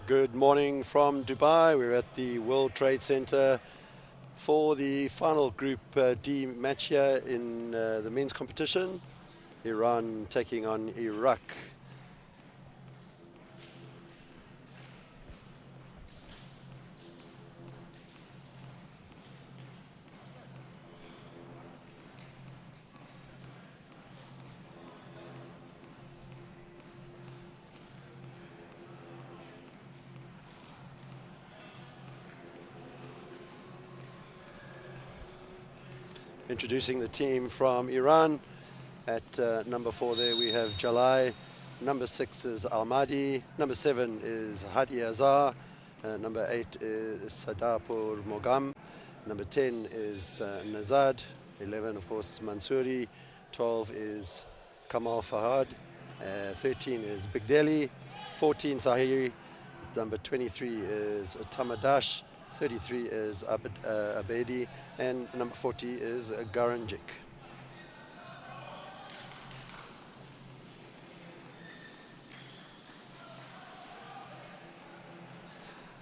Good morning from Dubai. We're at the World Trade Center for the final Group D match here in the men's competition. Iran taking on Iraq. Introducing the team from Iran. At number 4 there we have Jalai. Number 6 is Almadi. Number 7 is Hadi Azar. Number 8 is Sadapur Mogam. Number 10 is Nazad. 11, of course, Mansouri. 12 is Kamal Fahad. 13 is Big Delhi. 14 Sahiri. Number 23 is Tamadash. 33 is Abedi, and number 40 is Garanjik.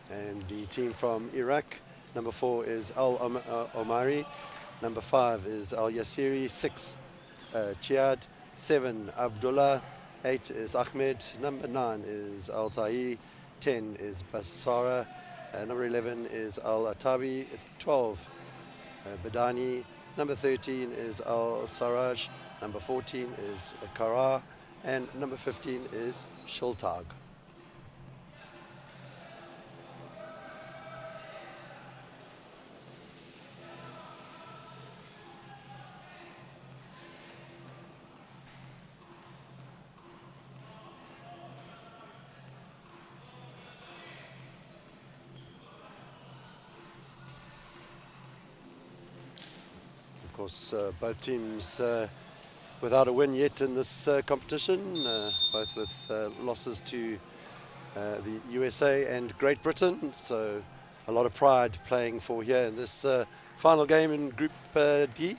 And the team from Iraq, number 4 is Al Omari, number 5 is Al Yassiri, 6 Chiad, 7 Abdullah, 8 is Ahmed, number 9 is Al Tai, 10 is Basara, number 11 is Al-Atabi, 12 Badani, number 13 is Al-Saraj, number 14 is Kara, and number 15 is Shultag. Of course, both teams without a win yet in this competition, both with losses to the USA and Great Britain. So a lot of pride playing for here in this final game in Group D.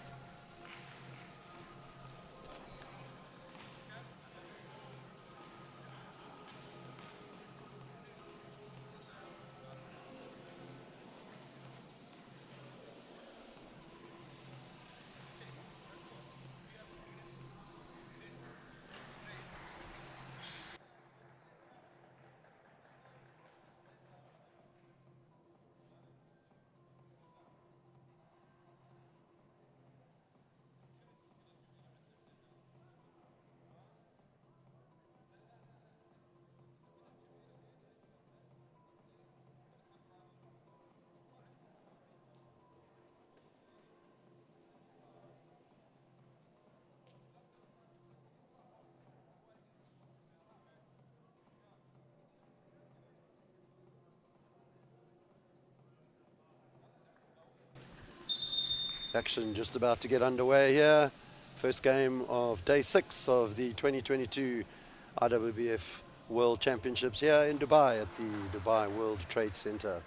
Action just about to get underway here. First game of day 6 of the 2022 IWBF World Championships here in Dubai at the Dubai World Trade Center.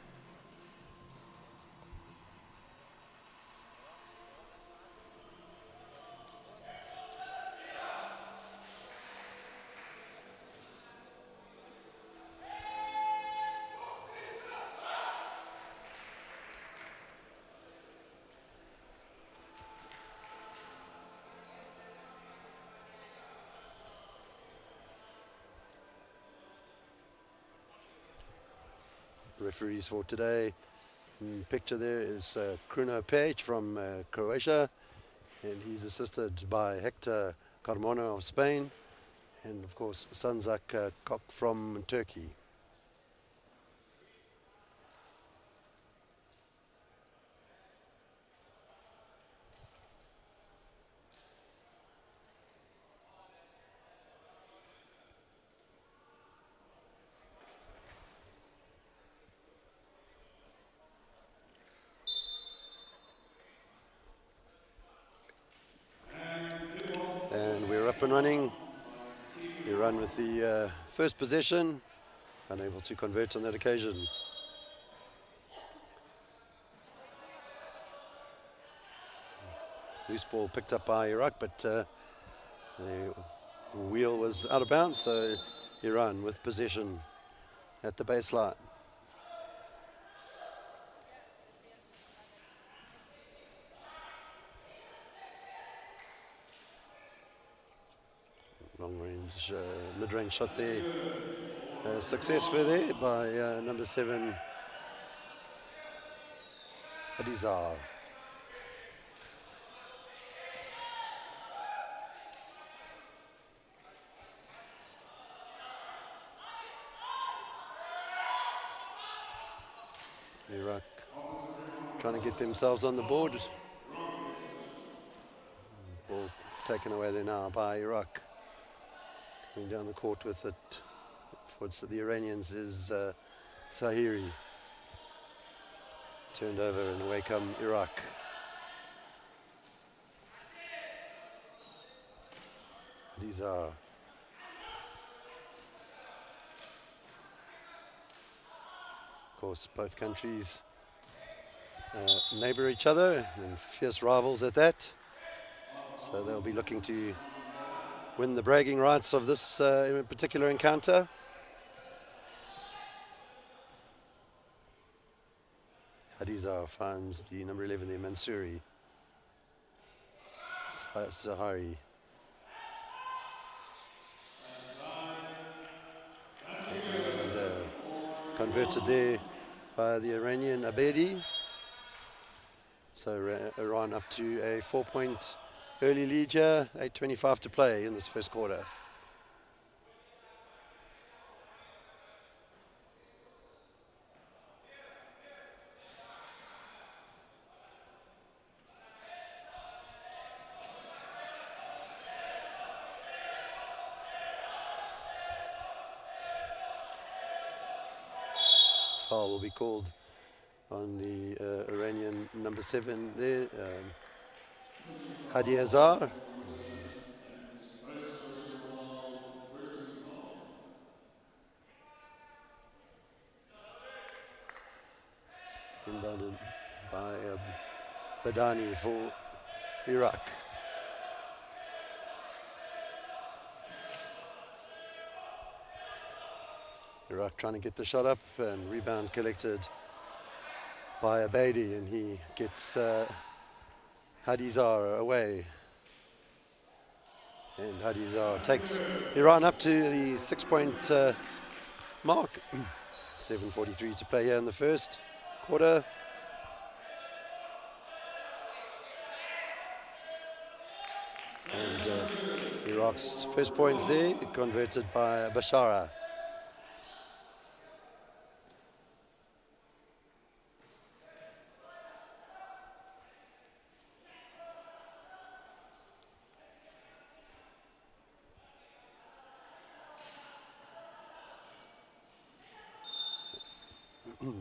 Referees for today. In the picture there is Kruno Page from Croatia, and he's assisted by Hector Carmona of Spain, and of course Sanzak Kok from Turkey. Up and running. Iran with the first possession, unable to convert on that occasion. Loose ball picked up by Iraq, but the wheel was out of bounds, so Iran with possession at the baseline. Long range, mid-range shot there. Successful there by number 7, Adizar. Iraq trying to get themselves on the board. Ball taken away there now by Iraq. Coming down the court with it towards the Iranians is Sahiri. Turned over and away come Iraq. These are of course both countries neighbour each other and fierce rivals at that. So they'll be looking to win the bragging rights of this particular encounter. Adizar finds the number 11 there, Mansouri. Sahari. And converted there by the Iranian Abedi. So Iran up to a 4-point early lead here, 8:25 to play in this first quarter. Foul will be called on the Iranian number 7 there, Hadi Azar. Inbounded by Badani for Iraq. Iraq trying to get the shot up, and rebound collected by Abedi, and he gets Hadizar away. And Hadizar takes Iran up to the 6-point mark. 7:43 to play here in the first quarter. And Iraq's first points there, converted by Bashara.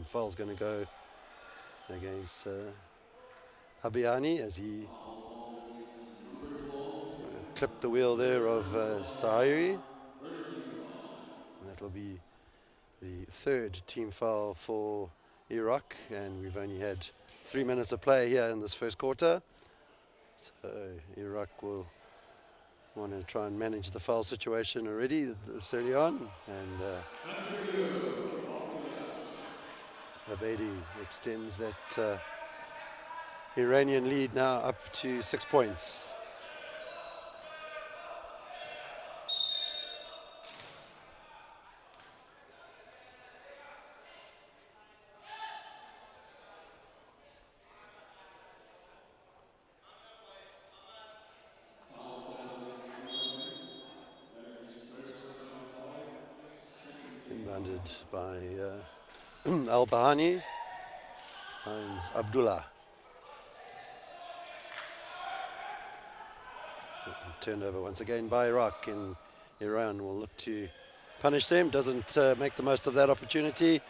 Foul's going to go against Abiani as he clipped the wheel there of Sahiri. That will be the third team foul for Iraq, and we've only had 3 minutes of play here in this first quarter. So Iraq will want to try and manage the foul situation already this early on, and Abedi extends that Iranian lead now up to 6 points. Inbounded by Al-Bahani, finds Abdullah. Turnover once again by Iraq, and Iran will look to punish them. Doesn't make the most of that opportunity.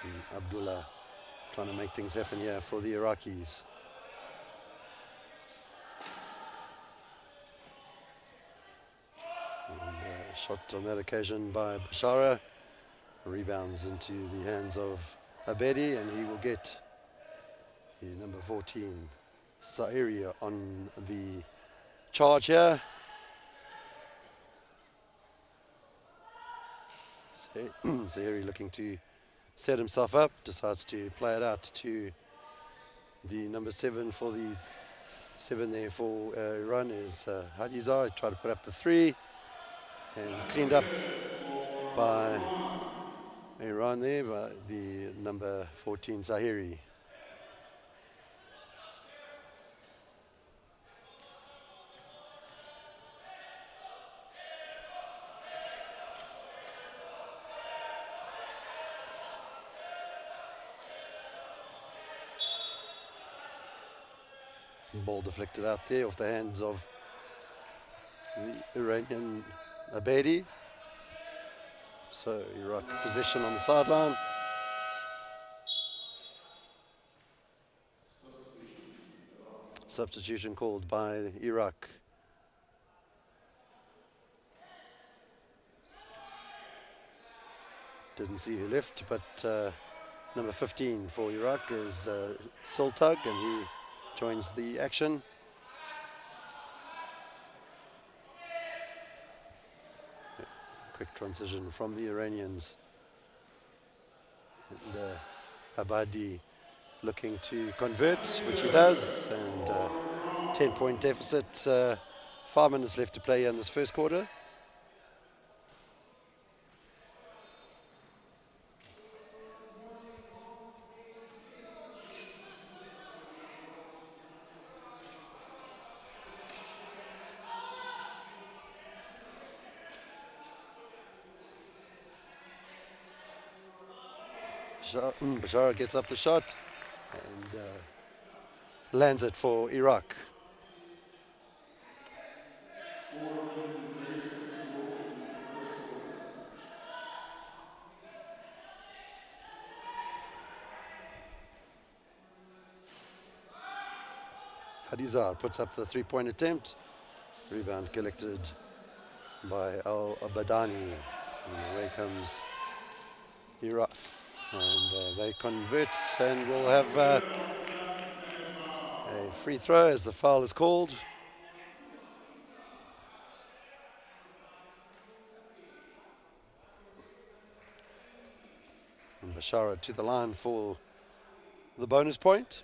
And Abdullah trying to make things happen here for the Iraqis. Shot on that occasion by Bashara, rebounds into the hands of Abedi, and he will get the number 14, Sairia, on the charge here. Zahiri looking to set himself up, decides to play it out to the number 7 for the 7 there for Iran is Hadizar. Tried to put up the 3 and cleaned up by Iran there by the number 14 Zahiri. Ball deflected out there off the hands of the Iranian Abedi. So Iraq position on the sideline. Substitution called by Iraq. Didn't see who left, but number 15 for Iraq is Siltag, and he joins the action. Quick transition from the Iranians. And Abadi looking to convert, which he does, and 10-point deficit. 5 minutes left to play in this first quarter. Bashara gets up the shot and lands it for Iraq. Hadizar puts up the 3-point attempt. Rebound collected by Al-Abadani. And away comes Iraq. And they convert, and we'll have a free throw as the foul is called. And Bashara to the line for the bonus point.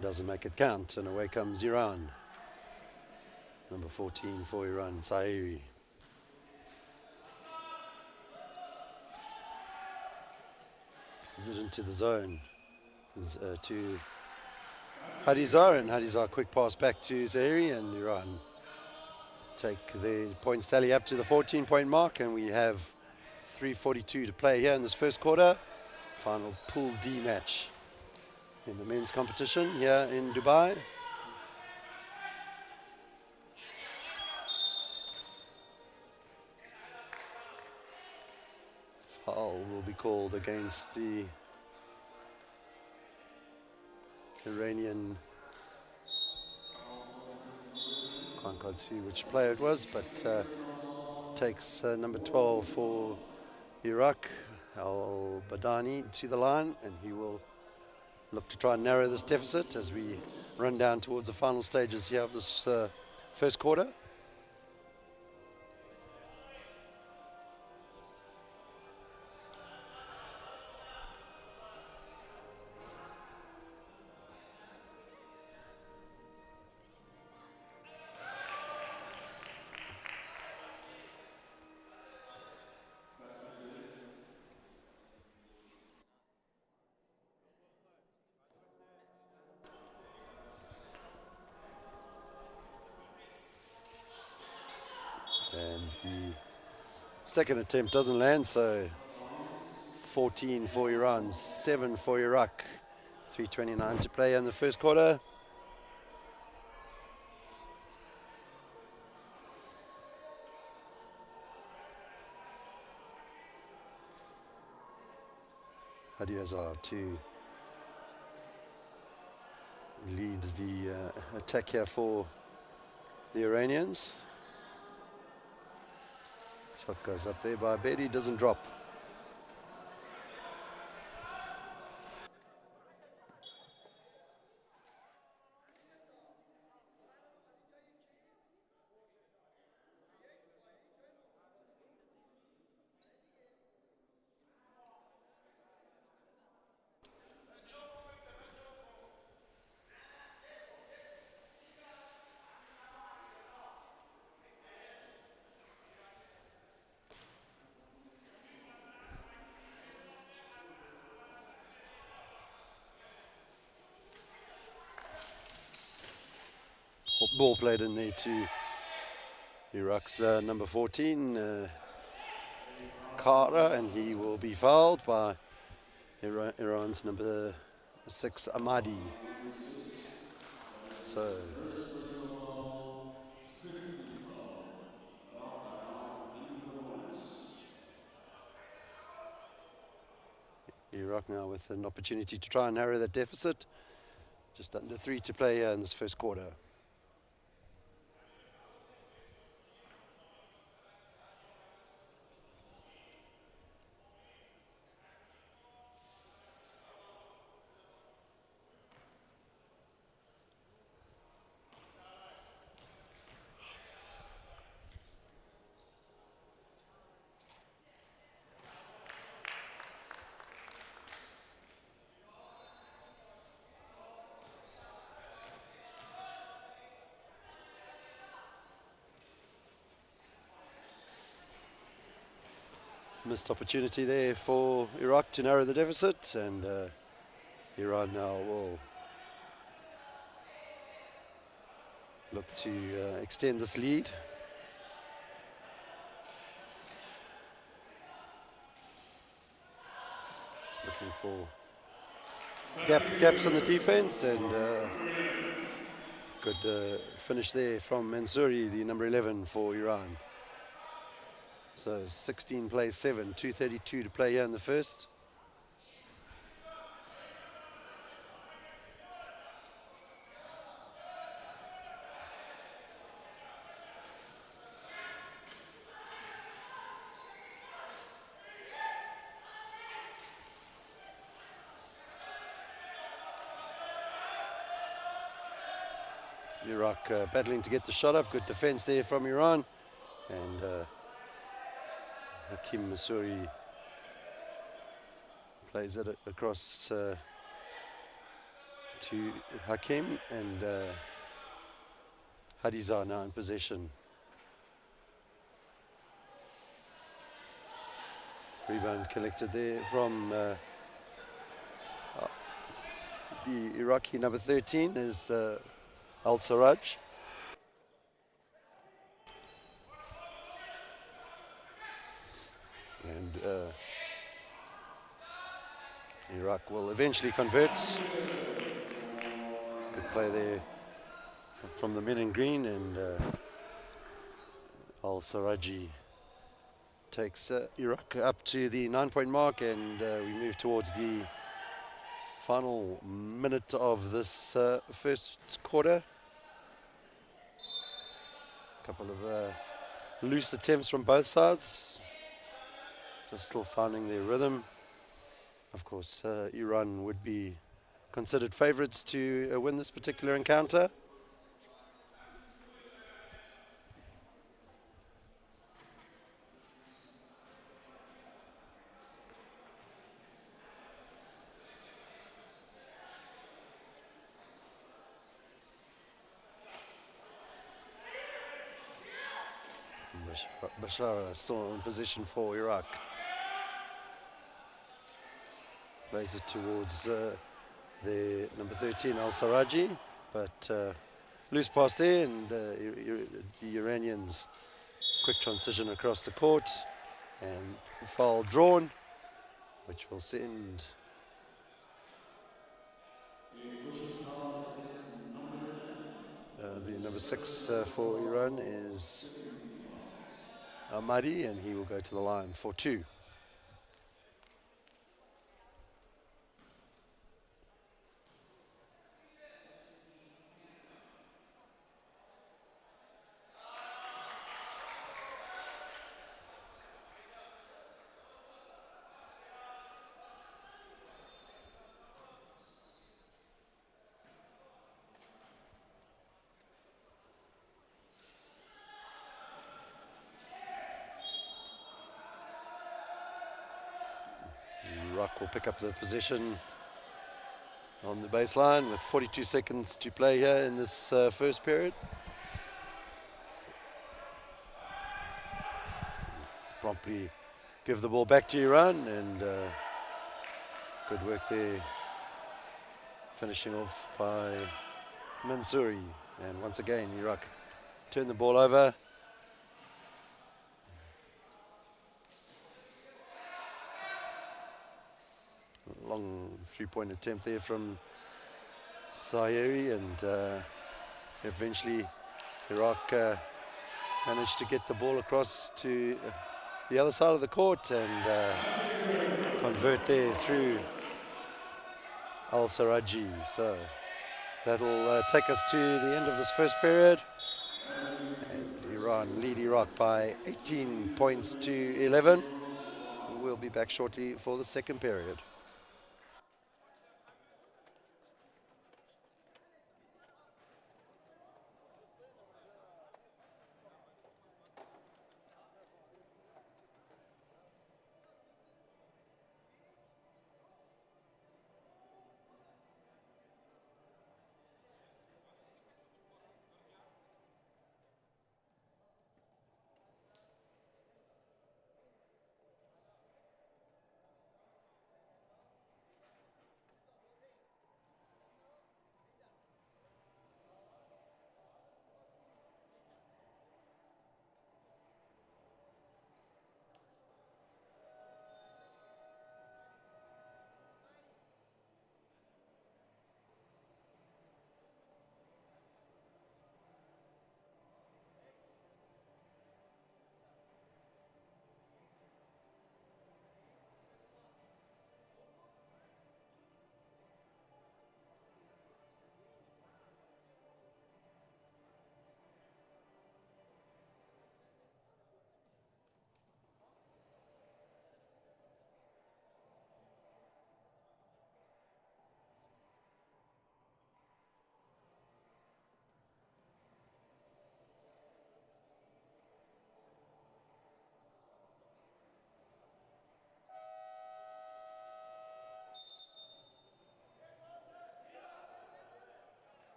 Doesn't make it count, and away comes Iran. Number 14 for Iran, Zahiri. Is it into the zone? To Hadizar, and Hadizar quick pass back to Zahiri, and Iran take the points tally up to the 14-point mark, and we have 3:42 to play here in this first quarter. Final Pool D match in the men's competition here in Dubai. Foul will be called against the Iranian. Can't quite see which player it was, but takes number 12 for Iraq, Al-Badani, to the line, and he will look to try and narrow this deficit as we run down towards the final stages here of this first quarter. And the second attempt doesn't land, so 14 for Iran, 7 for Iraq. 3:29 to play in the first quarter. Hadizar to lead the attack here for the Iranians. Shot goes up there by Abedi, doesn't drop. ball played in there to Iraq's number 14, Kara, and he will be fouled by Iran's number 6, Ahmadi. So Iraq now with an opportunity to try and narrow that deficit. Just under 3 to play here in this first quarter. Missed opportunity there for Iraq to narrow the deficit, and Iran now will look to extend this lead. Looking for gaps in the defense, and good finish there from Mansouri, the number 11 for Iran. So 16 plays 7, 2:32 to play here in the first. Iraq battling to get the shot up. Good defense there from Iran. And Hakim Mansouri plays it across to Hakim, and Hadiza now in possession. Rebound collected there from the Iraqi number 13 is Al-Sarraj. And Iraq will eventually convert. Good play there from the men in green, and Al-Sarraji takes Iraq up to the 9-point mark, and we move towards the final minute of this first quarter. A couple of loose attempts from both sides. Just still finding their rhythm. Of course, Iran would be considered favorites to win this particular encounter. Bashar still in position for Iraq. Plays it towards the number 13, Al-Sarraji, but loose pass there, and the Iranians quick transition across the court, and foul drawn, which will send the number 6 for Iran is Ahmadi, and he will go to the line for 2. Iraq will pick up the possession on the baseline with 42 seconds to play here in this first period. Promptly give the ball back to Iran, and good work there, finishing off by Mansouri. And once again, Iraq turn the ball over. Long three-point attempt there from Sayeri, and eventually Iraq managed to get the ball across to the other side of the court and convert there through Al-Saraji. So that'll take us to the end of this first period. And Iran lead Iraq by 18 points to 11. We'll be back shortly for the second period.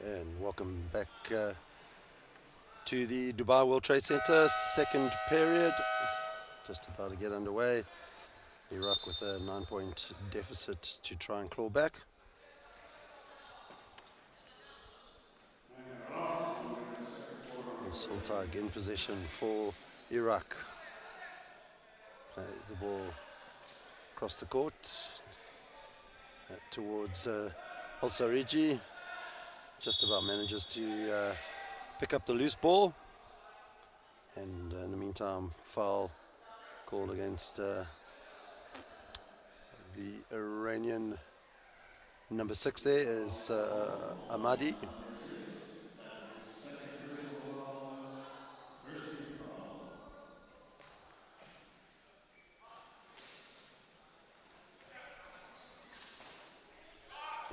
And welcome back to the Dubai World Trade Center, second period, just about to get underway. Iraq with a 9-point deficit to try and claw back. Sultag in position for Iraq. Plays the ball across the court towards Al-Sariji. Just about manages to pick up the loose ball, and in the meantime foul called against the Iranian number 6 there is Ahmadi.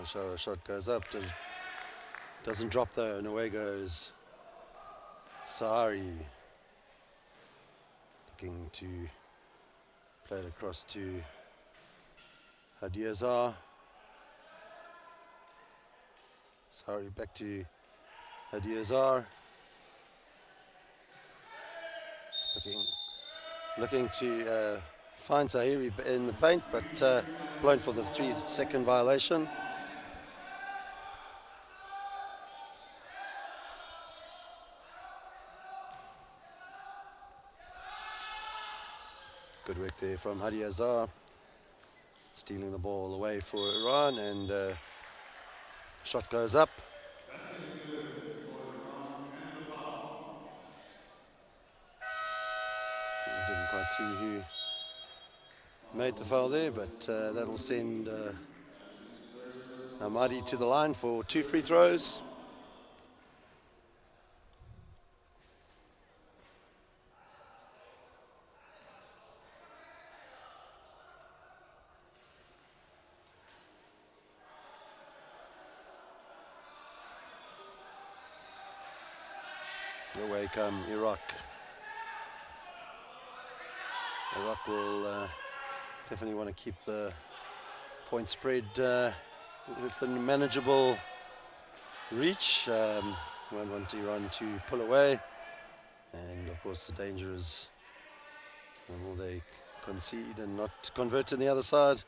So a shot goes up, doesn't drop though, and away goes Sari, looking to play it across to Hadiazar. Sari back to Hadiazar, looking to find Zahiri in the paint, but blown for the 3-second violation. Good work there from Hadi Azhar, stealing the ball away for Iran, and shot goes up. Didn't quite see who made the foul there, but that'll send Ahmadi to the line for 2 free throws. Away come Iraq. Iraq will definitely want to keep the point spread with a manageable reach. Won't want Iran to pull away. And of course the danger is, will they concede and not convert to the other side?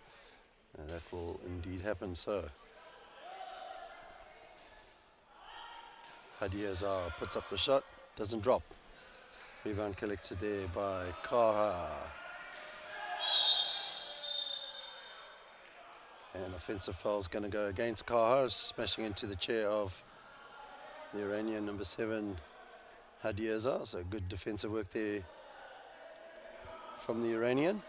That will indeed happen. So Hadi Azar puts up the shot, doesn't drop. Rebound collected there by Kaha. And offensive foul is going to go against Kaha, smashing into the chair of the Iranian number 7, Hadi Azar. So good defensive work there from the Iranian.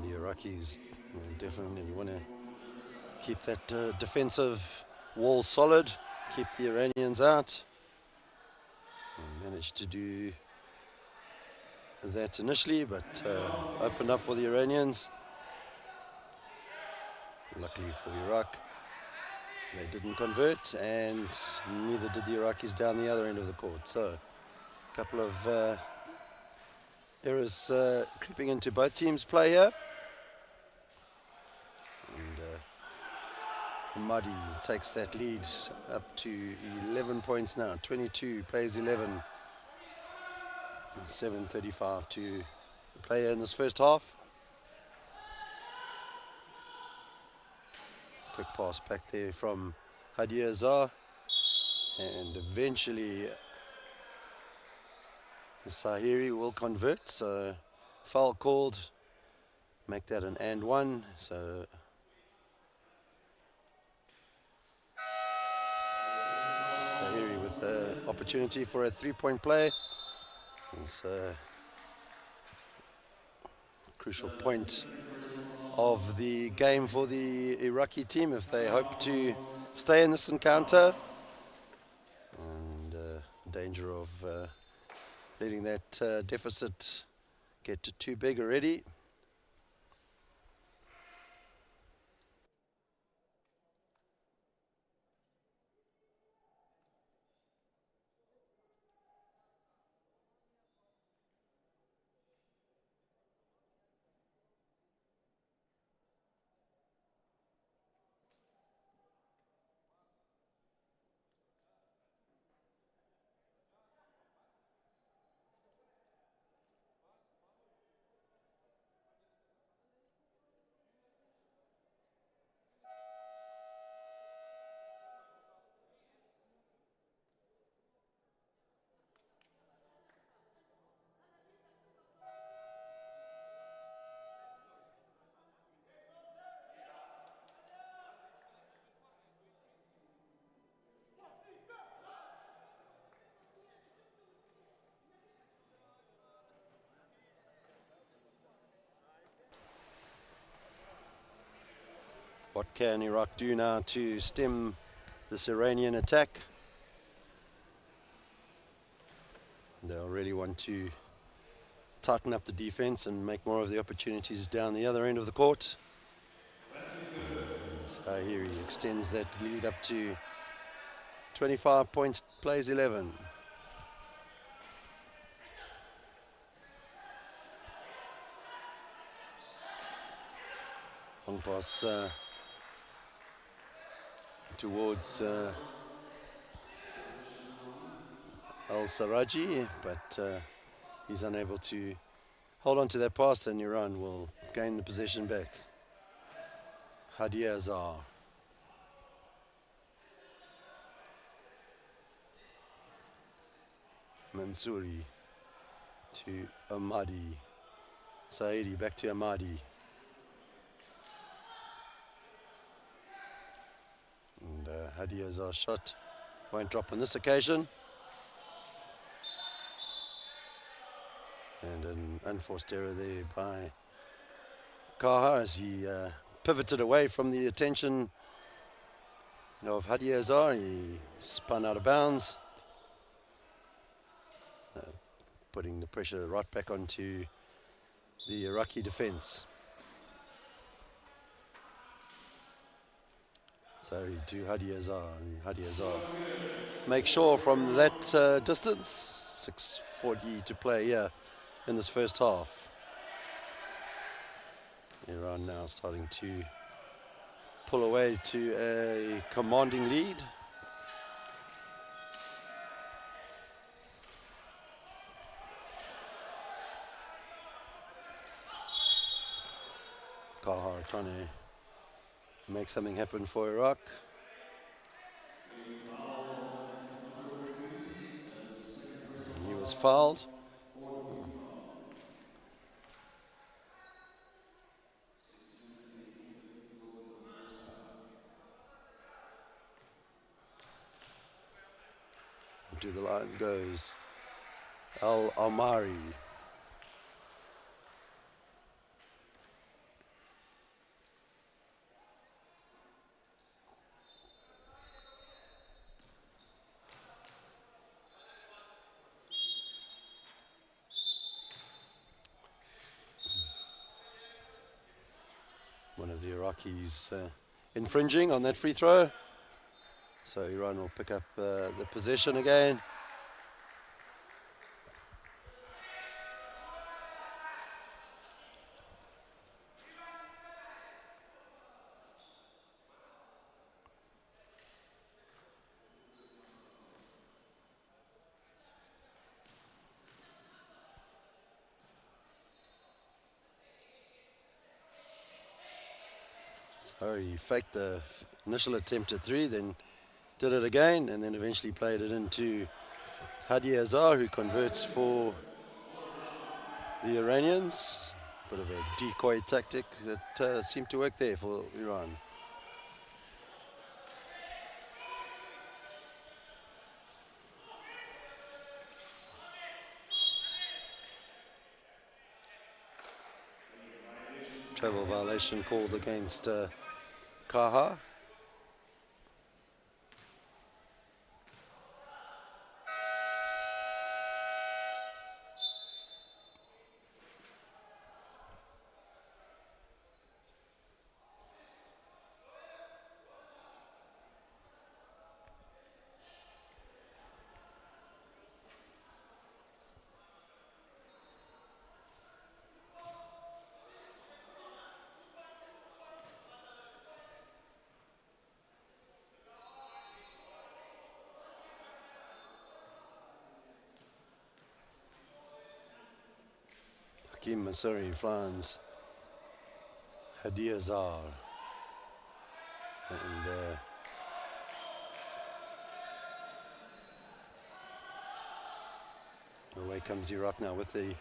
The Iraqis definitely want to keep that defensive wall solid, keep the Iranians out. And managed to do that initially, but opened up for the Iranians. Luckily for Iraq, they didn't convert, and neither did the Iraqis down the other end of the court. So a couple of errors creeping into both teams' play here. And Mahdi takes that lead up to 11 points now. 22 plays 11. 7:35 to play in this first half. Quick pass back there from Hadi Azar, and eventually Sahiri will convert. So foul called, make that an and one. So Sahiri with the opportunity for a 3-point play. It's a crucial point of the game for the Iraqi team if they hope to stay in this encounter. And danger of letting that deficit get to too big already. What can Iraq do now to stem this Iranian attack? They'll really want to tighten up the defense and make more of the opportunities down the other end of the court. So here he extends that lead up to 25 points, plays 11. Long pass towards Al-Saraji, but he's unable to hold on to that pass, and Iran will gain the possession back. Hadi Azar. Mansouri to Ahmadi. Saidi back to Ahmadi. And Hadi Azar's shot won't drop on this occasion. And an unforced error there by Kaha as he pivoted away from the attention of Hadi Azar. He spun out of bounds, putting the pressure right back onto the Iraqi defense. Sorry to Hadi Azar, and Hadi Azar make sure from that distance. 6:40 to play here in this first half. Iran now starting to pull away to a commanding lead. Kahar trying to make something happen for Iraq. And he was fouled. To the line goes Al-Amari. One of the Iraqis infringing on that free throw. So Iran will pick up the possession again. So he faked the initial attempt at three, then did it again, and then eventually played it into Hadi Azar, who converts for the Iranians. Bit of a decoy tactic that seemed to work there for Iran. Travel violation called against Kaha. Hakim Masuri, France, Hadi Azar, and away comes Iraq now with the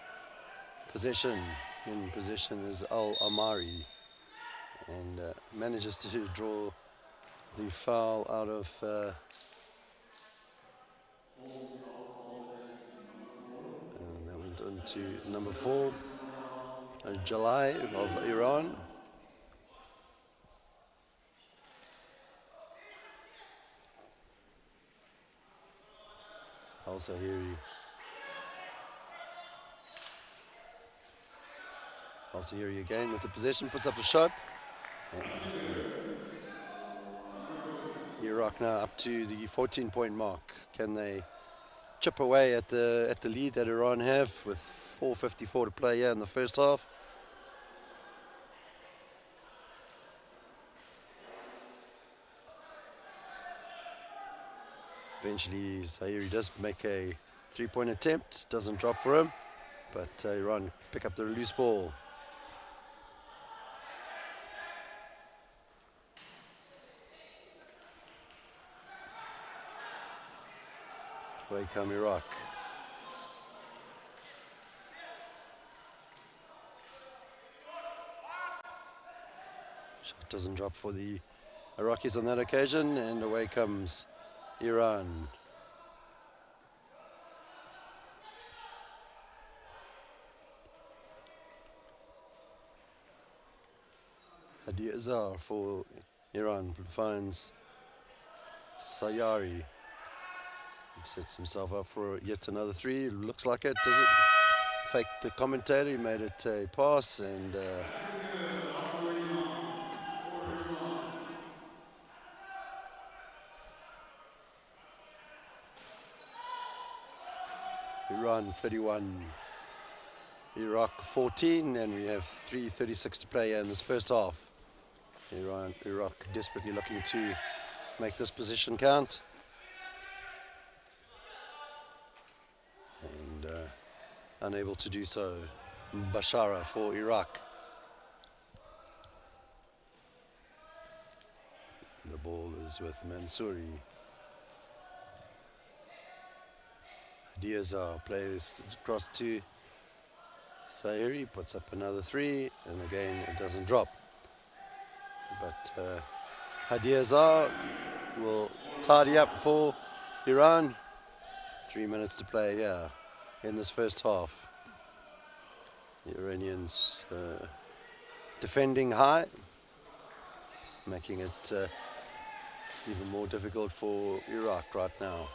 possession. In possession is Al-Amari, and manages to draw the foul out of and that went on to number 4, Jalai of Iran. Also here he again with the possession, puts up a shot. And Iraq now up to the 14-point mark. Can they chip away at the lead that Iran have with 4:54 to play here in the first half? Eventually Zahiri does make a 3-point attempt, doesn't drop for him, but Iran pick up the loose ball. Away come Iraq. Shot doesn't drop for the Iraqis on that occasion, and away comes Iran. Hadi Azar for Iran finds Sayari. Sets himself up for yet another three. Looks like it, does it? Fake the commentator, he made it a pass, and Iran 31, Iraq 14, and we have 3:36 to play in this first half. Iraq desperately looking to make this position count. And unable to do so. Bashara for Iraq. The ball is with Mansouri. Diazar plays across to Sairi, puts up another 3, and again it doesn't drop. But Hadiazar will tidy up for Iran. 3 minutes to play here in this first half. The Iranians defending high, making it even more difficult for Iraq right now.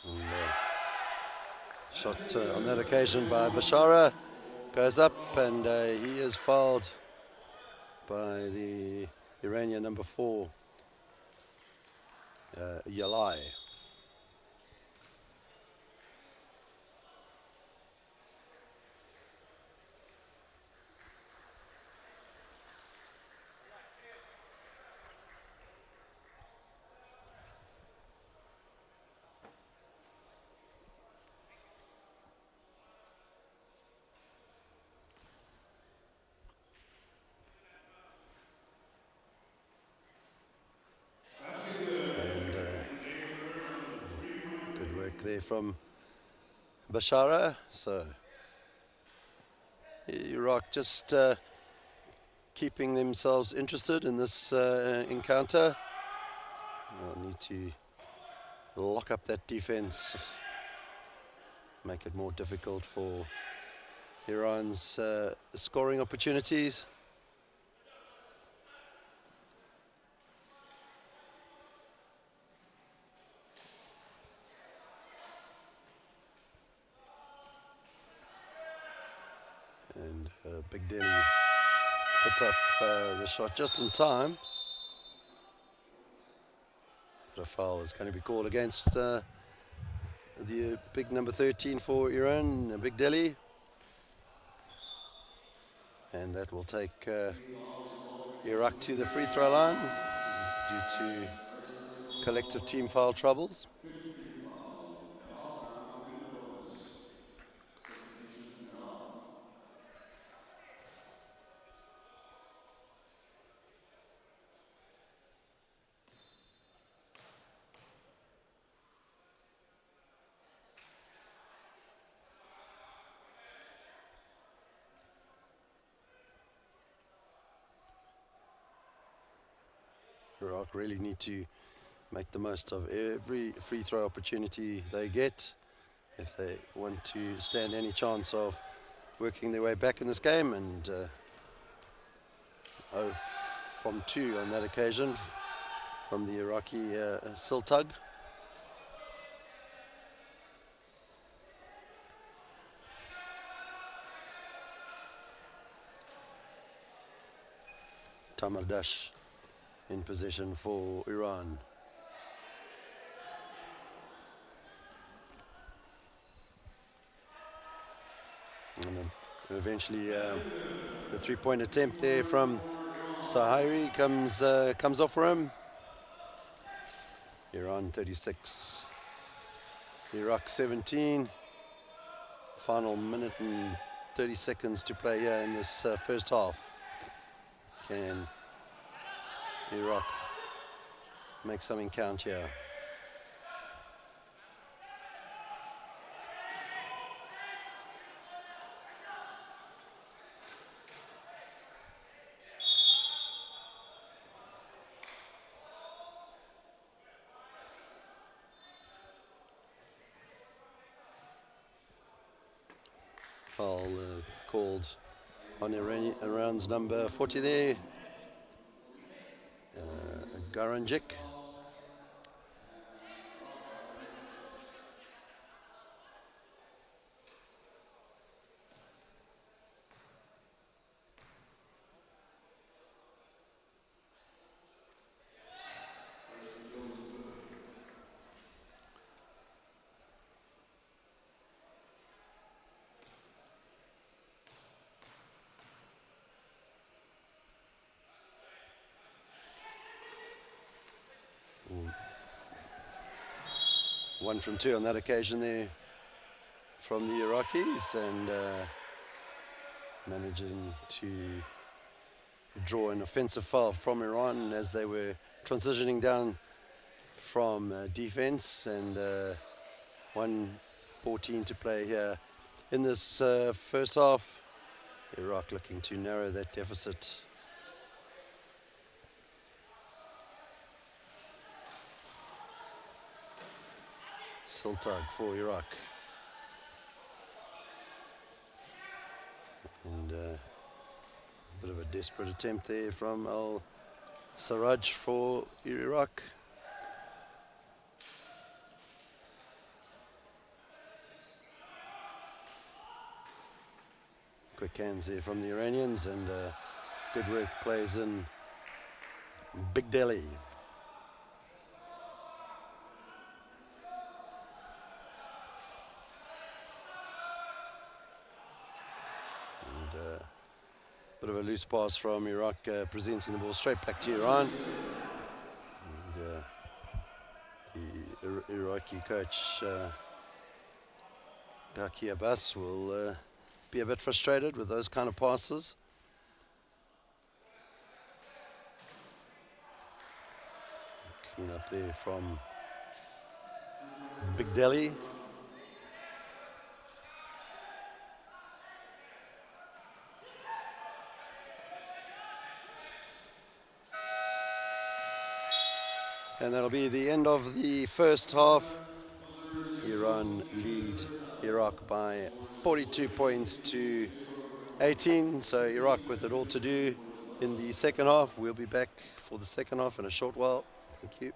And, shot on that occasion by Bashara goes up, and he is fouled by the Iranian number 4, Yalai. There from Bashara. So Iraq just keeping themselves interested in this encounter. They'll need to lock up that defense, make it more difficult for Iran's scoring opportunities. And Big Delhi puts up the shot just in time. But a foul is going to be called against the big number 13 for Iran, Big Delhi. And that will take Iraq to the free throw line due to collective team foul troubles. Iraq really need to make the most of every free throw opportunity they get if they want to stand any chance of working their way back in this game. And 0 from 2 on that occasion from the Iraqi Siltug. Tamardash in possession for Iran. And then eventually the three-point attempt there from Sahiri comes off for him. Iran 36, Iraq 17. Final minute and 30 seconds to play here in this first half. Can Iraq make something count here? Foul called on Iran's number 40 there, Garanjic. 1 from 2 on that occasion there from the Iraqis, and managing to draw an offensive foul from Iran as they were transitioning down from defense, and 1:14 to play here in this first half. Iraq looking to narrow that deficit. Siltag for Iraq. And a bit of a desperate attempt there from Al-Sarraj for Iraq. Quick hands there from the Iranians, and good work plays in Big Delhi. Bit of a loose pass from Iraq, presenting the ball straight back to Iran. And, the Iraqi coach, Daki Abbas, will be a bit frustrated with those kind of passes. Clean up there from Big Delhi. And that'll be the end of the first half. Iran lead Iraq by 42 points to 18. So Iraq with it all to do in the second half. We'll be back for the second half in a short while. Thank you.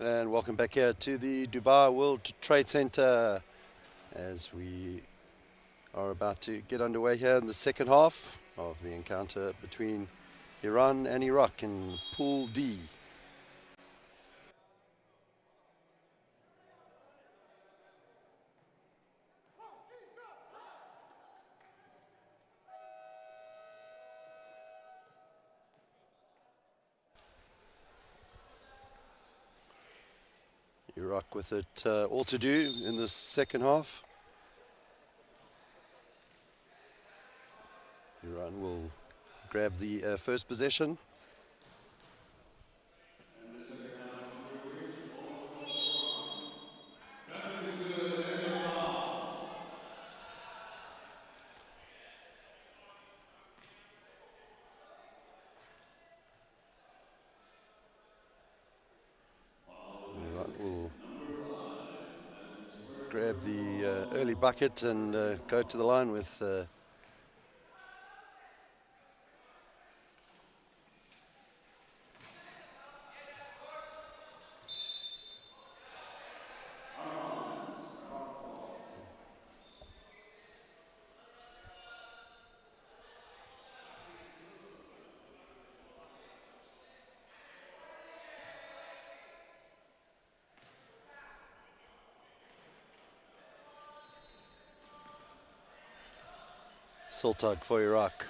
And welcome back here to the Dubai World Trade Center as we are about to get underway here in the second half of the encounter between Iran and Iraq in Pool D. Iraq with it all to do in the second half. Iran will grab the first possession. Iran will grab the early bucket and go to the line with Sultag for Iraq.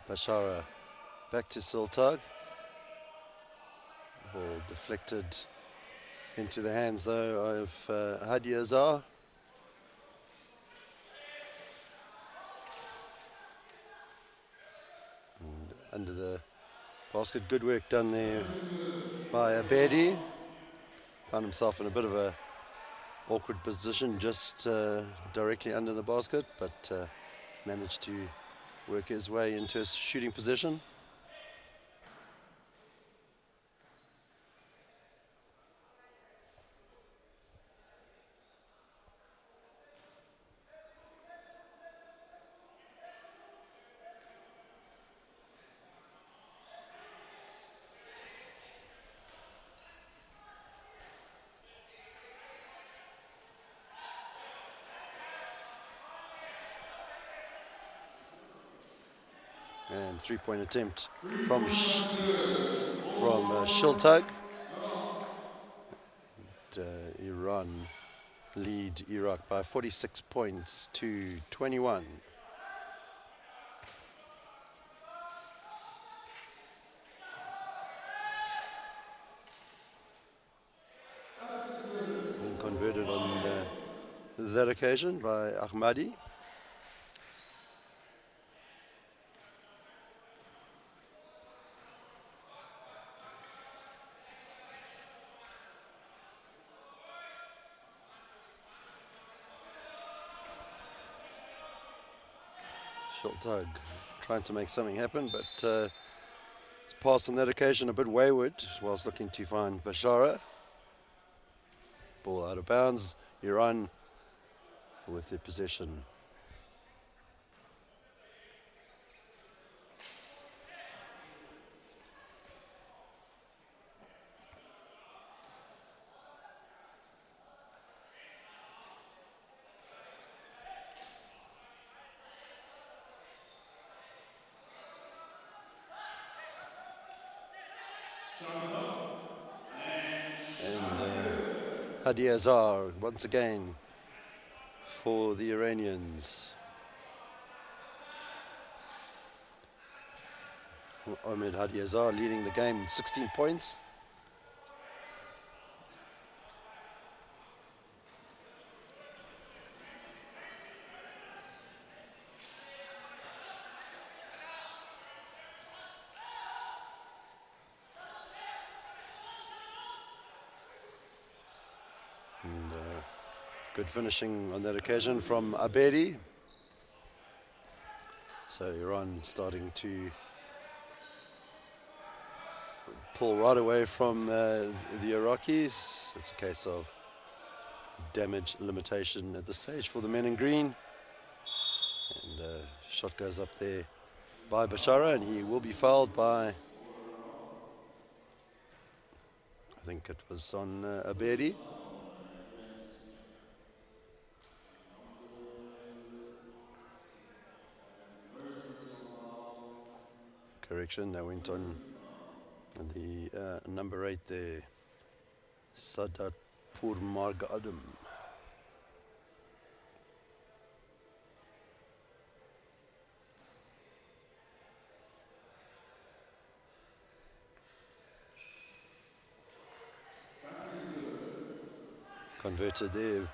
Bashara back to Sultag. Ball deflected into the hands though of Hadi Azar. And under the basket, good work done there by Abedi. Found himself in a bit of a awkward position just directly under the basket, but managed to work his way into his shooting position. And three-point attempt from Shiltag. Iran lead Iraq by 46 points to 21. And converted on that occasion by Ahmadi. Shiltag trying to make something happen, but his pass on that occasion a bit wayward whilst looking to find Bashara. Ball out of bounds. Iran with the possession. Hadi Azar once again for the Iranians. Ahmed Hadi Azar leading the game, 16 points. Good finishing on that occasion from Abedi. So Iran starting to pull right away from the Iraqis. It's a case of damage limitation at this stage for the men in green. And shot goes up there by Bashara, and he will be fouled by I think it was on Abedi. Correction, that went on the number 8 there, Sadat Purmargadam. Converted there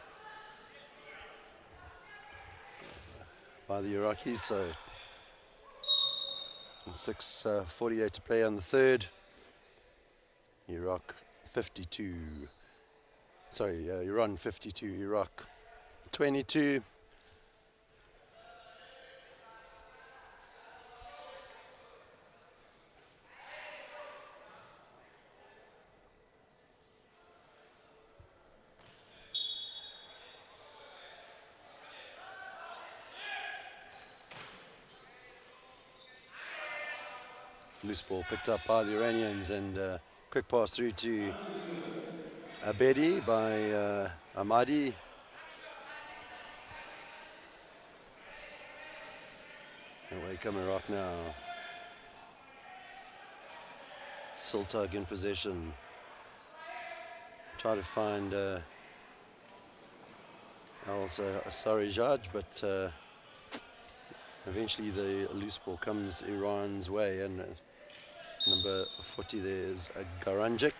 by the Iraqis, so 6:48 to play on the third. Iraq 52. Sorry, Iran 52, Iraq 22. Loose ball picked up by the Iranians, and quick pass through to Abedi by Ahmadi. Away come Iraq now. Sultag in possession. Try to find Sarijaj, but eventually the loose ball comes Iran's way, and number 40 there is Garanjic.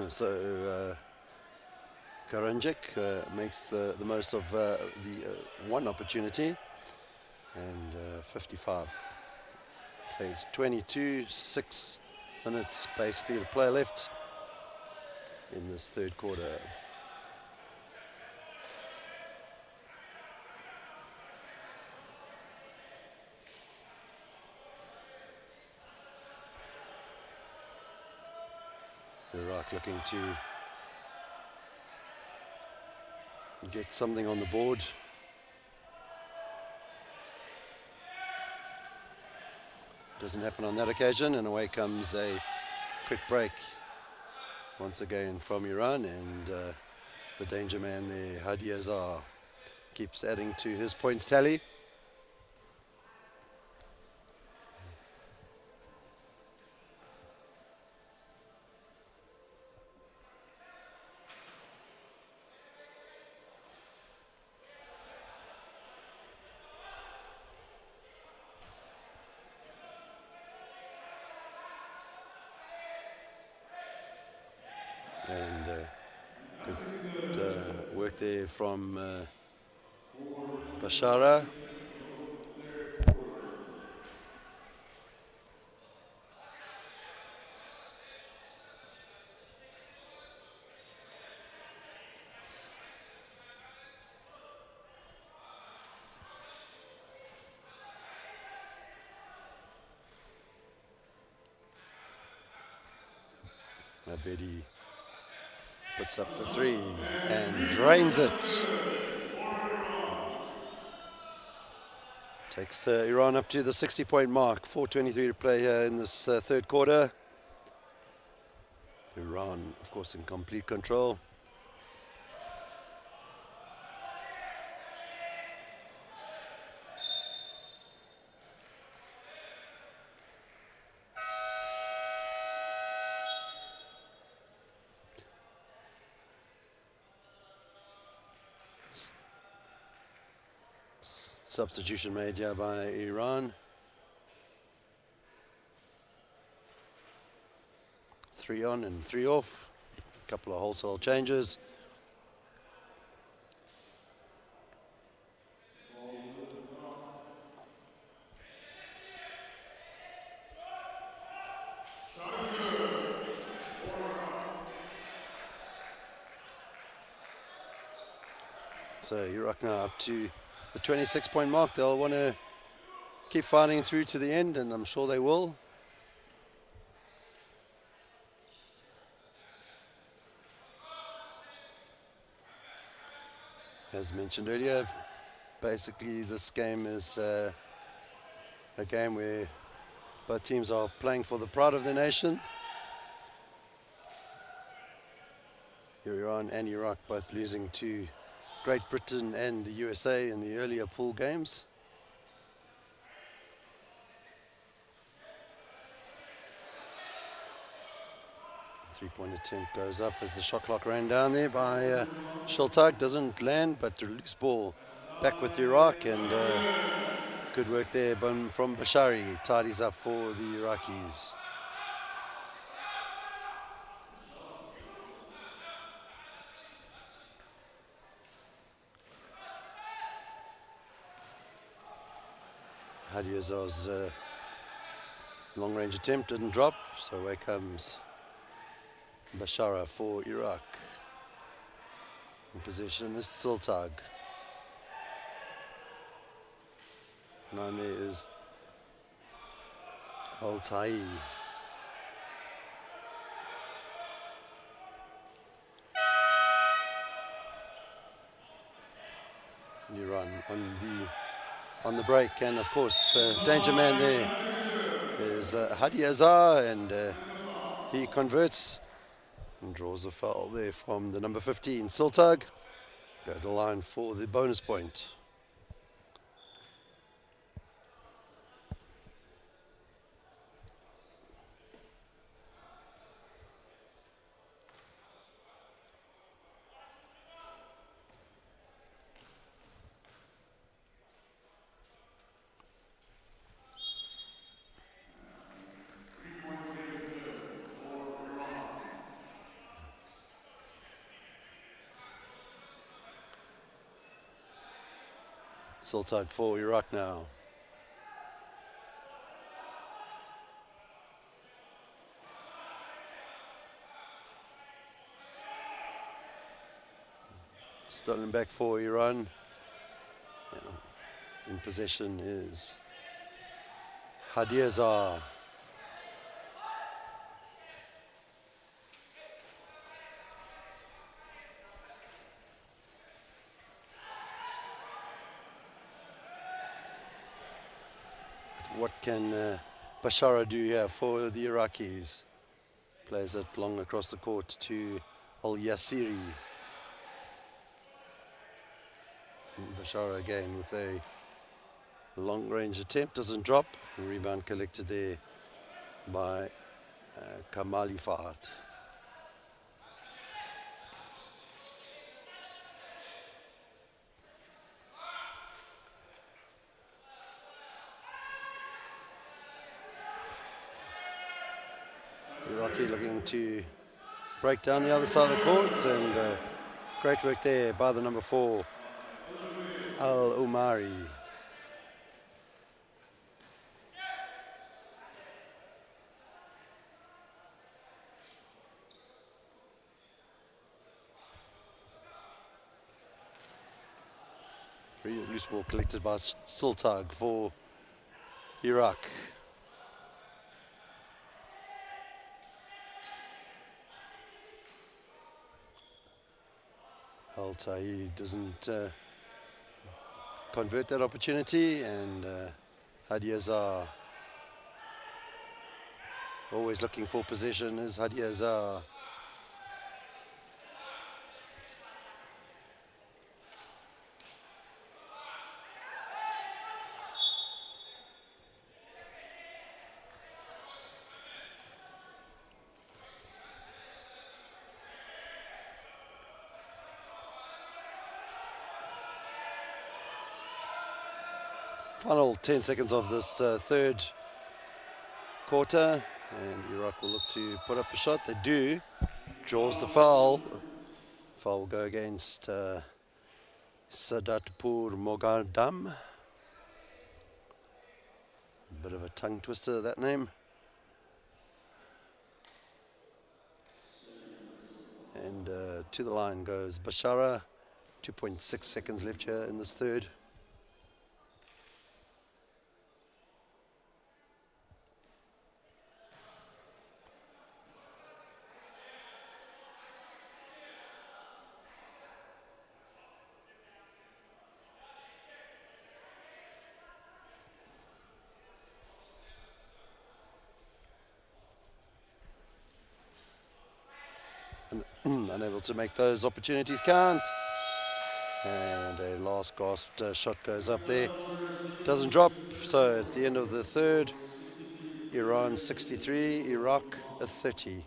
So Karanjic makes the most of the one opportunity, and 55. Plays 22, 6 minutes basically to play left in this third quarter. Iraq looking to get something on the board. Doesn't happen on that occasion, and away comes a quick break once again from Iran, and the danger man there, Hadi Azar, keeps adding to his points tally. And good work there from Bashara. Abedi puts up the three and drains it. Takes Iran up to the 60-point mark. 4:23 to play here in this third quarter. Iran, of course, in complete control. Substitution made here by Iran. 3 on and 3 off. A couple of wholesale changes. So Iraq now up to the 26-point mark. They'll want to keep fighting through to the end, and I'm sure they will. As mentioned earlier, basically this game is a game where both teams are playing for the pride of the nation. Iran and Iraq both losing to Great Britain and the USA in the earlier pool games. Three-point attempt goes up as the shot clock ran down there by Shultag. Doesn't land, but the loose ball back with Iraq, and good work there from Bashari. Tidies up for the Iraqis. Hadi Azar's long-range attempt didn't drop, so away comes Bashara for Iraq. In position is Sultag. 9 there is Al-Tai. Iran on the break, and of course the danger man there is Hadi Azar, and he converts and draws a foul there from the number 15, Sultag. Go to the line for the bonus point. Sultag for Iraq now. Stolen back for Iran. In possession is Hadi Azar. What can Bashara do here for the Iraqis? Plays it long across the court to Al-Yassiri. Bashara again with a long-range attempt, doesn't drop. Rebound collected there by Kamali Fahad. Iraqi looking to break down the other side of the court, and great work there by the number 4, Al-Umari. Loose ball collected by Sultag for Iraq. Al-Tai doesn't convert that opportunity, and Hadi Azar always looking for possession is Hadi Azar. Final 10 seconds of this third quarter, and Iraq will look to put up a shot. They do. Draws the foul. Foul will go against Sadatpur Mogadam. Bit of a tongue twister, that name. And to the line goes Bashara. 2.6 seconds left here in this third. Unable to make those opportunities count. And a last gasped shot goes up there. Doesn't drop. So at the end of the third, Iran 63, Iraq a 30.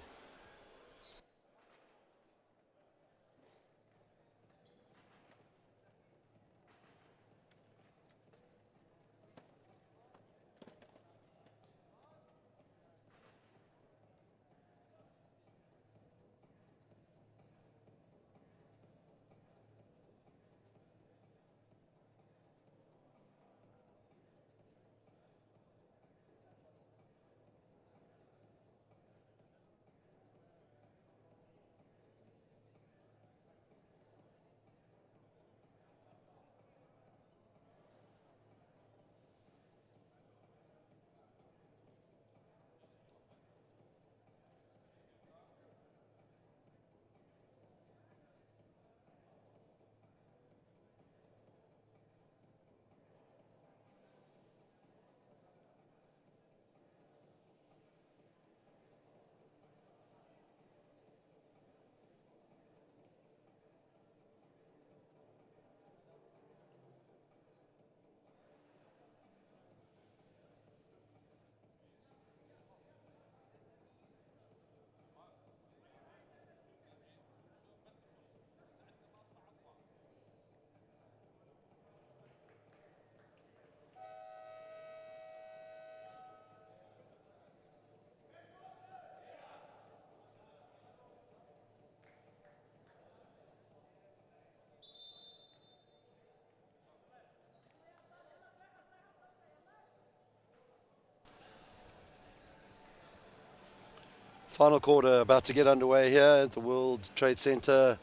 Final quarter about to get underway here at the World Trade Center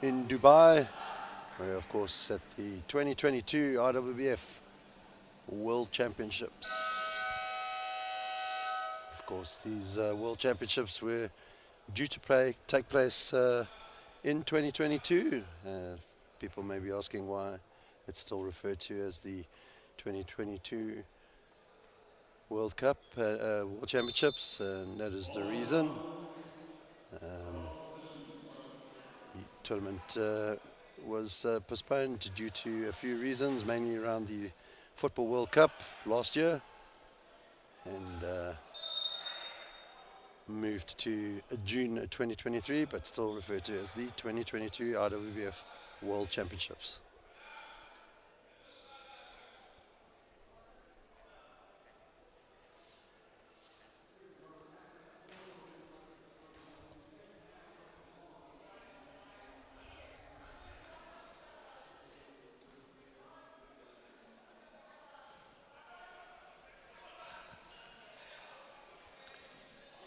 in Dubai. We're of course at the 2022 IWBF World Championships. Of course, these World Championships were due to take place in 2022. People may be asking why it's still referred to as the 2022 World Cup, World Championships, and that is the reason. The tournament was postponed due to a few reasons, mainly around the Football World Cup last year, and moved to June 2023, but still referred to as the 2022 IWBF World Championships.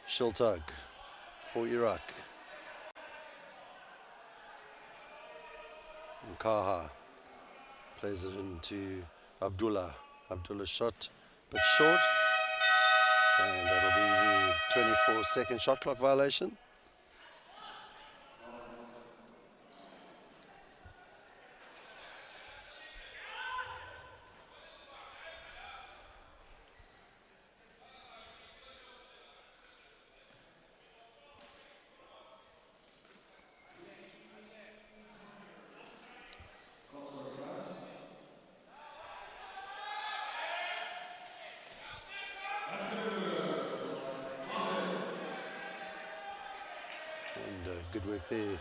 Shiltag for Iraq. And Kaha plays it into Abdullah. Abdullah's shot, but short. And that'll be the 24-second shot clock violation. Good work there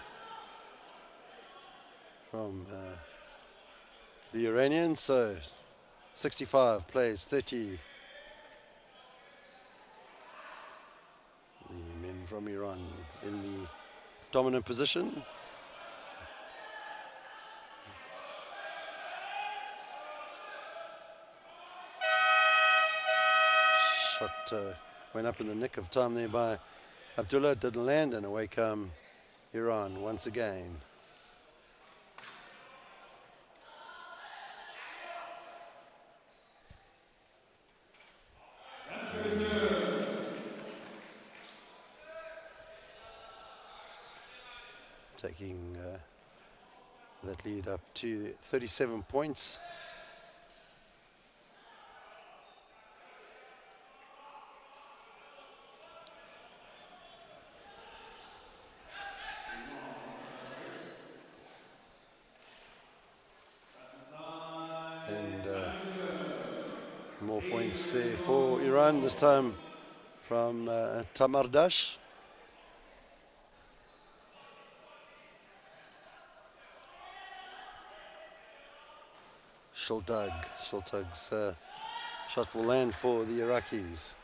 from the Iranians. So 65 plays 30. The men from Iran in the dominant position. Shot went up in the nick of time there by Abdullah, didn't land, and away come Iran once again. Taking that lead up to 37 points. And more points there for Iran, this time from Tamardash. Shultag's shot will land for the Iraqis.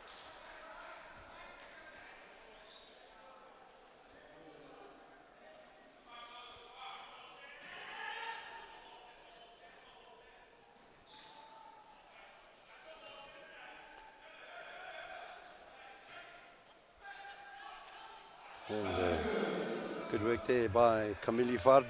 And good work there by Kamili Fard.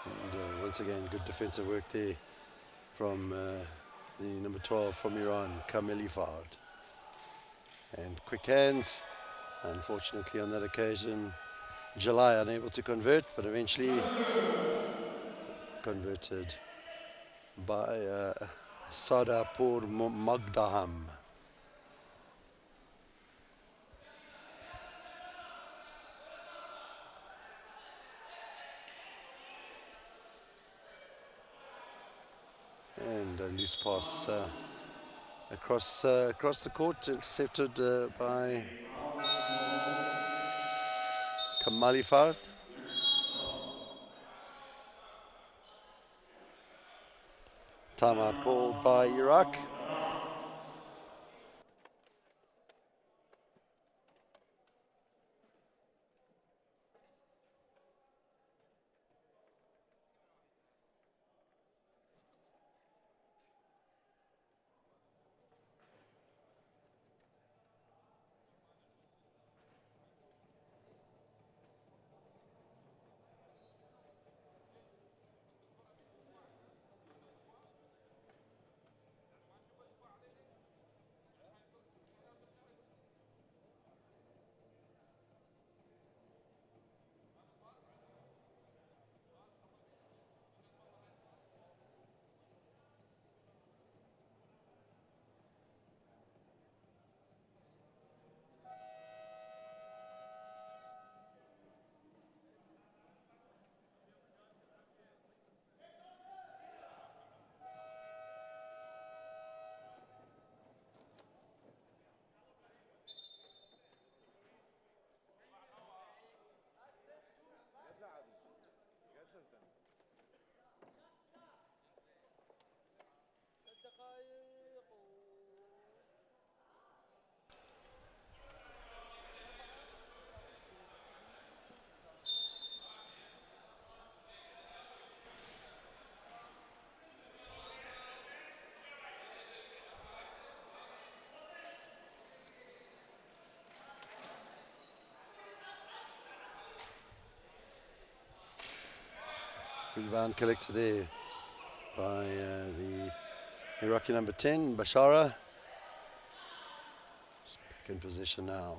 And once again, good defensive work there from the number 12 from Iran, Kamili Fard. And quick hands. Unfortunately, on that occasion, July unable to convert, but eventually converted by Sadapur Magdaham. And a loose pass across the court, intercepted by Kamali Fard. Timeout called by Iraq. Rebound collected there by the Iraqi number 10, Bashara. Back in position now.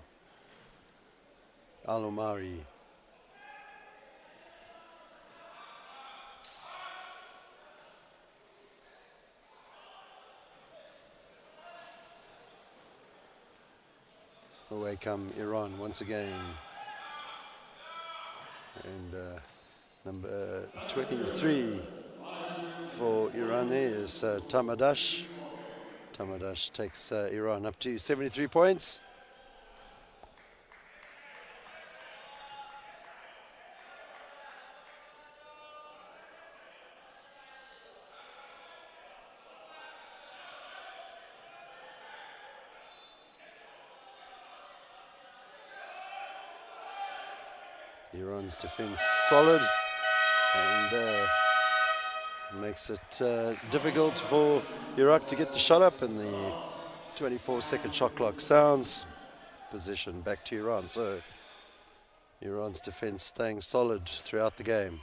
Al-Omari. Away come Iran once again. And number 23 for Iran there is Tamadash. Tamadash takes Iran up to 73 points. Iran's defense solid and makes it difficult for Iraq to get the shot up, and the 24-second shot clock sounds. Position back to Iran, so Iran's defense staying solid throughout the game.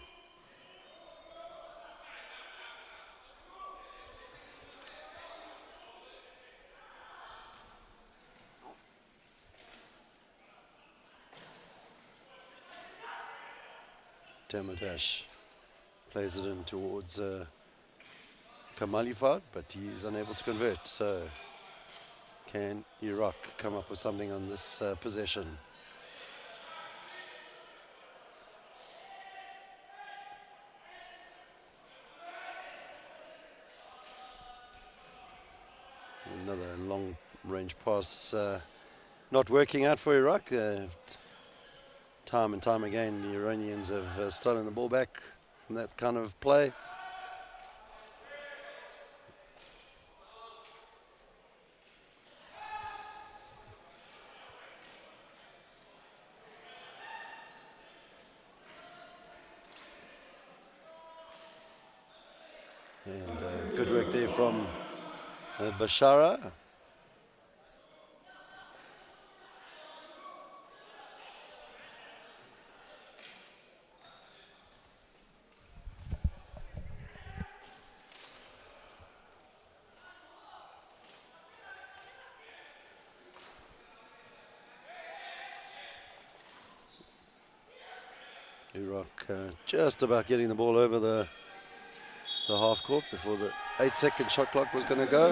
Tamadash plays it in towards Kamalifard, but he's unable to convert. So can Iraq come up with something on this possession? Another long range pass not working out for Iraq. Time and time again, the Iranians have stolen the ball back from that kind of play. And good work there from Bashara. Iraq just about getting the ball over the half court before the 8-second shot clock was going to go.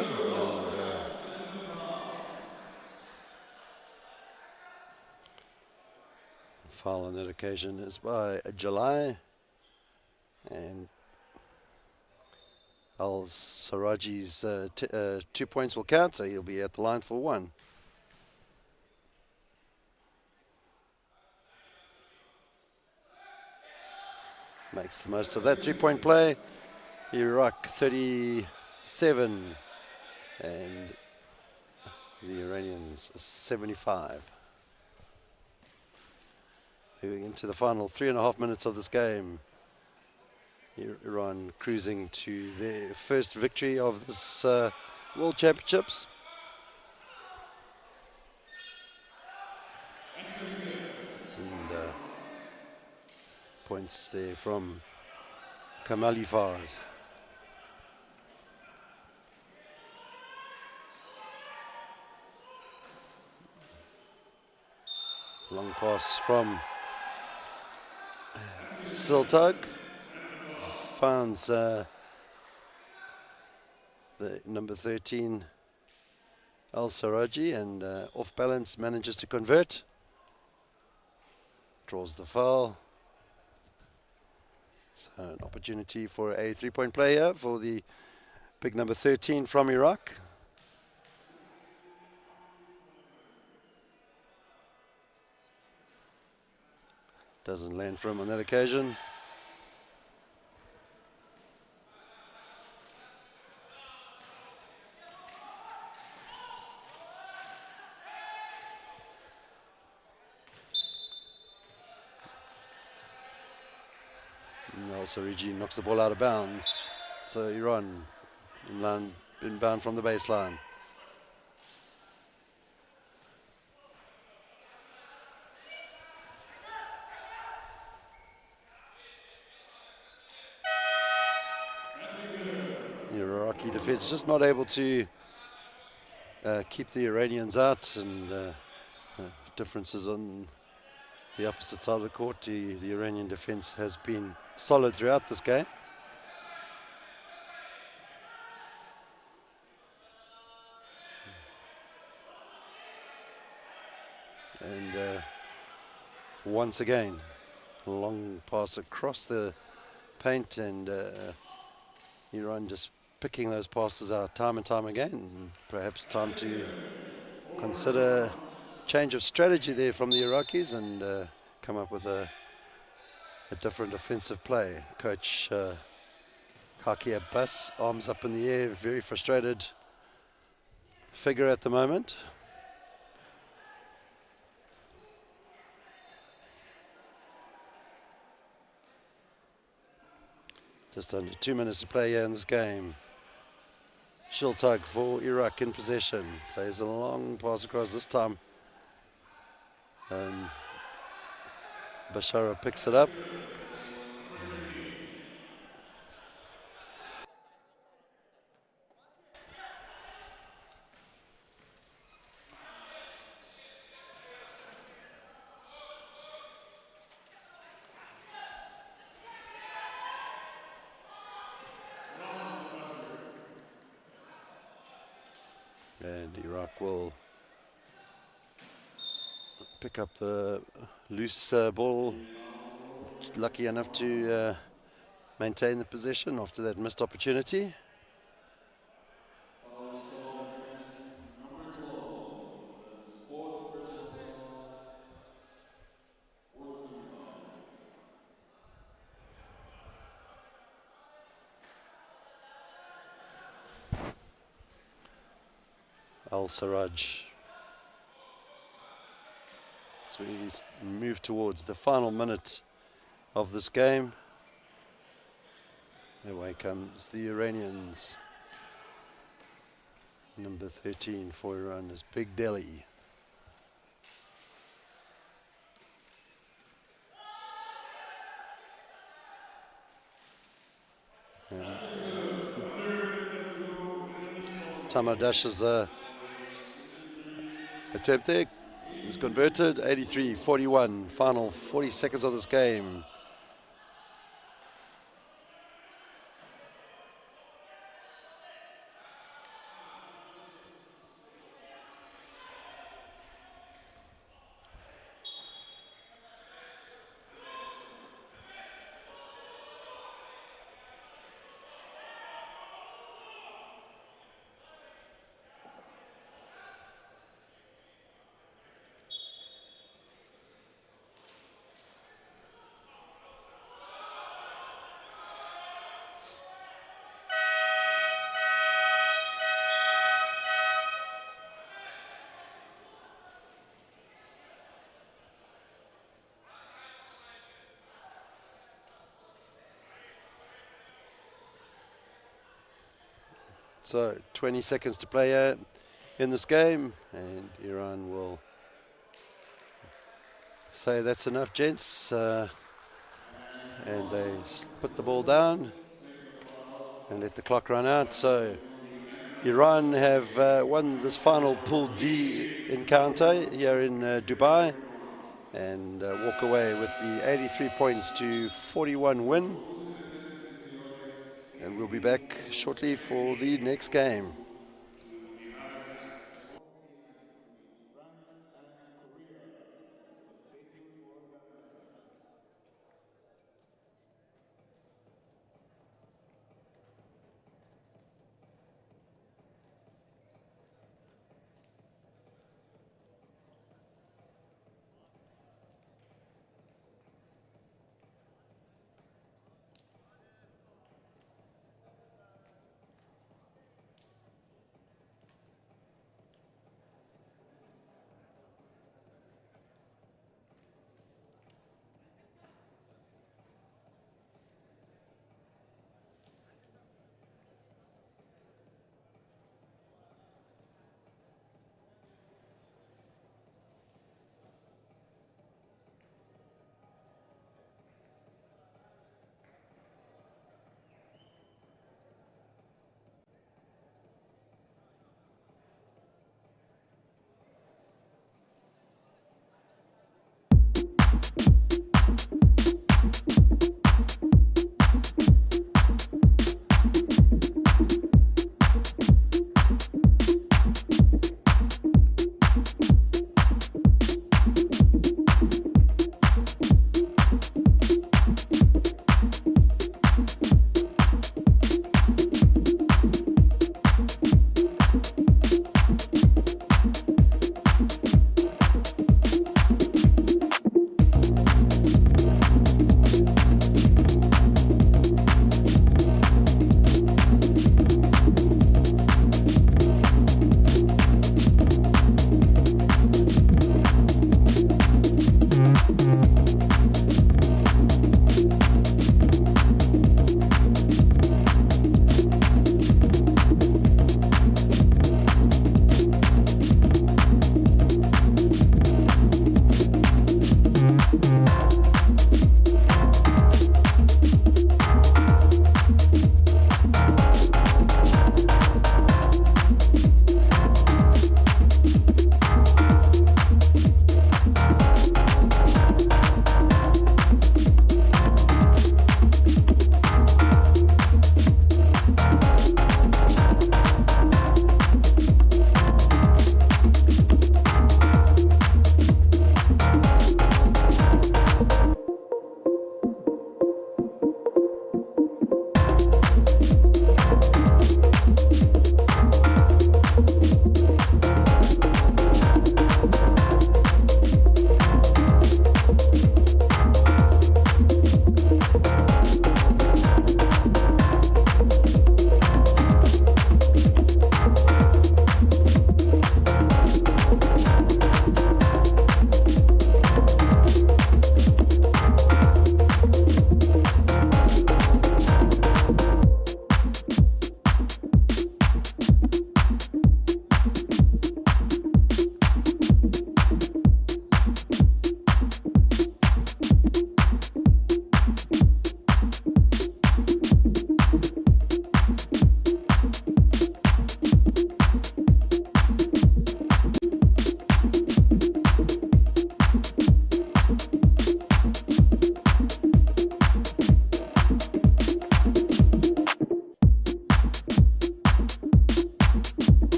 And, foul on that occasion is by July, and Al-Saraji's 2 points will count, so he'll be at the line for 1. Makes the most of that 3-point play. Iraq 37 and the Iranians 75. Moving into the final 3.5 minutes of this game. Iran cruising to their first victory of this World Championships. And points there from Kamalifard. Long pass from Siltag. Finds the number 13 Al-Saraji, and off balance manages to convert. Draws the foul. So an opportunity for a 3-point play here for the big number 13 from Iraq. Doesn't land for him on that occasion. Also, Regi knocks the ball out of bounds. So Iran inbound from the baseline. Iraqi defense just not able to keep the Iranians out, and differences on the opposite side of the court. The Iranian defense has been solid throughout this game. And once again, long pass across the paint, and Iran just picking those passes out time and time again. Perhaps time to consider change of strategy there from the Iraqis and come up with a different offensive play. Coach Kaki Abbas, arms up in the air, very frustrated figure at the moment. Just under 2 minutes to play here in this game. Shiltug for Iraq in possession. Plays a long pass across this time. Bashara picks it up. And Iraq will pick up the loose ball. Lucky enough to maintain the possession after that missed opportunity. Al-Sarraj. So we move towards the final minute of this game. Away comes the Iranians. Number 13 for Iran is Big Delhi. Tamadash's attempt there is converted. 83-41, final 40 seconds of this game. So 20 seconds to play in this game, and Iran will say that's enough, gents, and they put the ball down and let the clock run out. So Iran have won this final Pool D encounter here in Dubai, and walk away with the 83 points to 41 win. And we'll be back shortly for the next game.